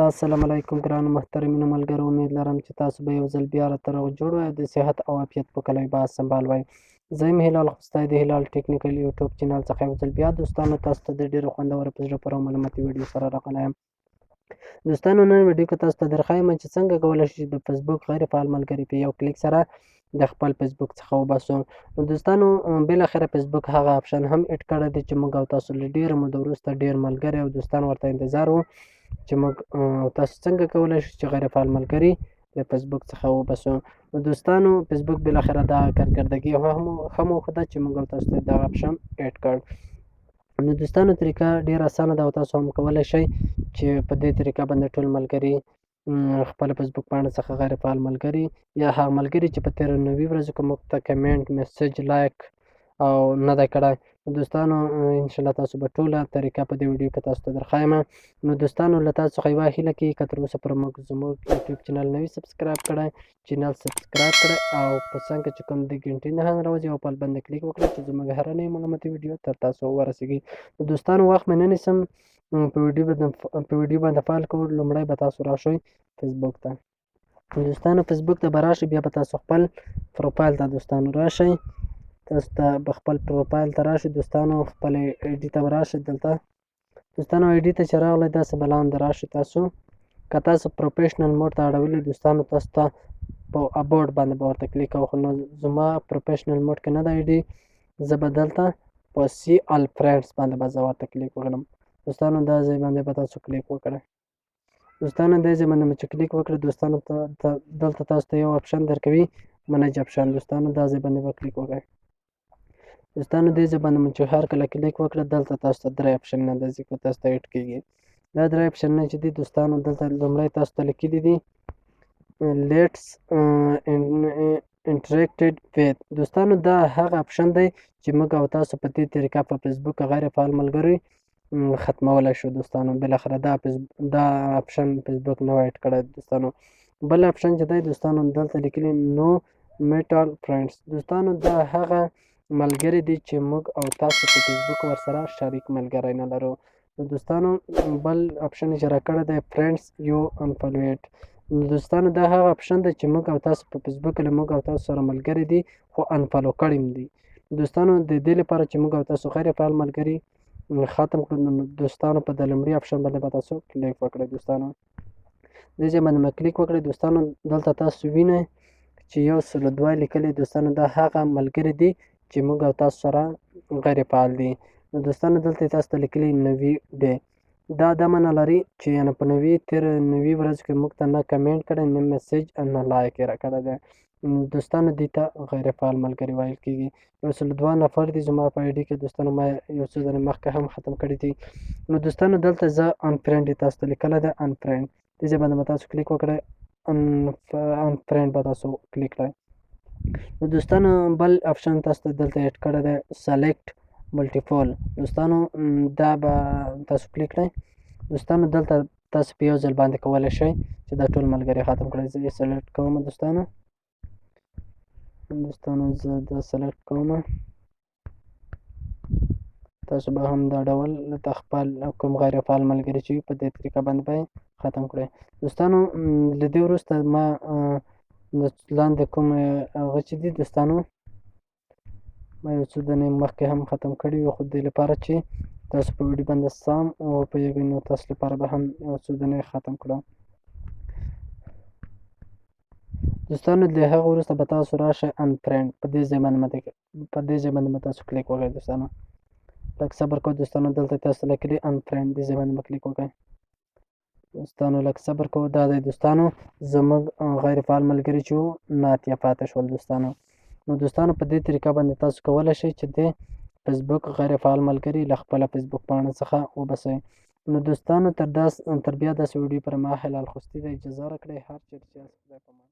السلام علیکم ګرانو محترمینو ملګرو، امید لرم چې تاسو به یو ځل بیا راته روغ جوړ وئ او د صحت او عافیت په کلي باز سنبال وئ. زه یم هلال خوستی د هلال ټیکنیکل یوټیوب چینل څخه یو ځل بیا دوستانو تاسو ته د ډېرو خوندورو په زړه پورې او معلوماتي ویډیو سره راغلی یم. دوستانو نن ویډیو کې تاسو ته درښایم چې څنګه کولی شئ چې د فیسبوک غیر فعال ملګري په یو کلیک سره د خپل فیسبوک څخه وباسو. نو دوستانو بالاخره فیسبوک هغه اپشن هم اډ کړی دی چې موږ او تاسو له ډېره موده وروسته ډېر ملګري او دوستان ورته انتظار و چې موږ تاسو څنګه کولی شئ چې غیر فعال ملګري له فیسبوک څخه وباسو. نو دوستانو فیسبوک بالاخره دا کارکردګي هم وښوده چې موږ او تاسو ته دغه اپشن اډ کړ. نو دوستانو طریقه ډېره اسانه ده او تاسو هم کولی شئ چې په دې طریقه باندې ټول ملګري خپله فیسبوک پاڼه څخه غیر فعال ملګري یا هغه ملګري چې په تېرو 90 ورځو کې موږ ته کمنټ میسج لایک او نه دی کړی. دوستانو انشاءالله تاسو به ټوله طریقه په دې ویډیو کې تاسو ته درښایم. نو دوستانو له تاسو څخه یوه هیله کېږي که تر اوسه پورې موږ زموږ یوټیوب چینل نه وي سبسکرایب کړی، چینل سبسکرایب کړئ او په څنګ کې چې کوم د ګنټې نښان راوځي او په هغه باندې کلیک وکړئ چې زموږ هره نوې معلوماتي ویډیو تر تاسو ورسیږي. نو دوستانو وخت مې نه نیسم، په ویډیو باندې فعال کوو. لومړی به تاسو راشئ فیسبوک ته. دوستانو فیسبوک ته به راشئ، بیا به تاسو خپل پروفایل ته دوستانو راشئ. تاسو ته به خپل پروفایل ته راشئ دوستانو، خپل آی ډي ته به راشئ. دلته دوستانو آی ډي ته چې راغلی داسې به لاندې راشئ. تاسو که تاسو پروفیشنل موډ ته اړولي دوستانو تاسو ته په اباوټ باندې به ورته کلیک وکړو. نو زما پروفیشنل موډ کې نه ده آی ډي، زه به دلته په سی آل فرینډس باندې به زه ورته کلیک وکړم. دوستانو دا ځای باندې به تاسو کلیک وکړئ. دوستانو دې ځای باندې چې کلیک وکړئ دوستانو دلته تاسو ته یو اپشن درکوي منیج اپشن. دوستانو دا ځای باندې به کلیک وکړئ. دوستانو دې ځای باندې چې هر کله کلیک وکړه دلته تاسو ته 3 اپشنونه د ذکر تاسو ته اډ کېږي. دا 3 اپشنونه چې دي دوستانو دلته لومړی تاسو ته لیکلي دي لیټس انټریکټډ ویت. دوستانو دا هغه اپشن دی چې موږ او تاسو په دې طریقه په فیسبوک غیر فعال ملګري ختمولی شو. دوستانو بالاخره دا اپشن فیسبوک نوی اډ کړی دوستانو. بل اپشن چې دی دوستانو دلته لیکلي نو میټال فرینډس. دوستانو دا هغه ملګري دي چې موږ او تاسو په فیسبوک ورسره شریک ملګری نه لرو. نو دوستانو بل اپشن چې راکړی دی فرینډس یو انفالویټ. دوستانو دا هغه اپشن دی چې موږ او تاسو په فیسبوک له موږ او تاسو سره ملګري دي خو انفالو کړي دي. دوستانو د دې لپاره چې موږ او تاسو غیر فعال ملګري ختم کړو نو دوستانو په د لومړي اپشن باندې به تاسو کلیک وکړئ. دوستانو دې ځای باندې به کلیک وکړئ. دوستانو دلته تاسو وینئ چې 102 لیکلي. دوستانو دا هغه ملګري دي چې موږ او تاسو سره غیر فعال دي. نو دوستانو دلته تاسو ته لیکلي 90 ډے. دا معنی لري چې یعنې په 90 ورځو کې موږ ته نه کمنټ کړی، نه میسج، نه لایک یې راکړی دی. دوستانو دې ته غیر فعال ملګري ویل کېږي. 102 نفر دي زما په آی ډي کې. دوستانو ما یو څو ځلې مخکې هم ختم کړي دي. نو دوستانو دلته زه انفرینډ تاسو ته لیکلی دی انفرینډ. دې ځای باندې به تاسو کلیک وکړئ. انفرینډ به تاسو کلیک کړئ. نو دوستانو بل اپشن تاسو ته دلته اډ کړی دی سلیکټ ملټیپل. دوستانو دا به تاسو کلیک کړئ. دوستانو دلته تاسو په یو ځل باندې کولی شئ چې دا ټول ملګري ختم کړئ. زه یې سلیکټ کوم. دوستانو زه دا سلیکټ کوم. تاسو به هم دا ډول د خپل کوم غیر فعال ملګري چې وي په دې طریقه باندې به ختم کړئ. دوستانو له دې وروسته ما لاندې کوم هغه چې دي دوستانو ما یو څو دانې مخکې هم ختم کړي وي، خو دې لپاره چې تاسو په ویډیو باندې سم وپوهېږئ نو تاسو لپاره به هم یو څو دانې ختم کړم. دوستانو د هغه وروسته به تاسو راشئ انفرینډ. په دې ځای باندې به تاسو کلیک وکړئ. دوستانو لږ صبر کوئ. دوستانو دلته تاسو لیکلي انفرینډ. دې ځای باندې به کلیک وکړئ. دوستانو لږ صبر کوو. دا دی دوستانو زموږ غیر فعال ملګري چې وو ناتیه پاتې شول. دوستانو نو دوستانو په دې طریقه باندې تاسو کولی شئ چې د فیسبوک غیر فعال ملګري له خپله فیسبوک پاڼه څخه وباسئ. نو دوستانو تر بیا داسې ویډیو پر ما هلال خوستی ته اجازه راکړئ. هر چیرې چې یاست خدای پامان.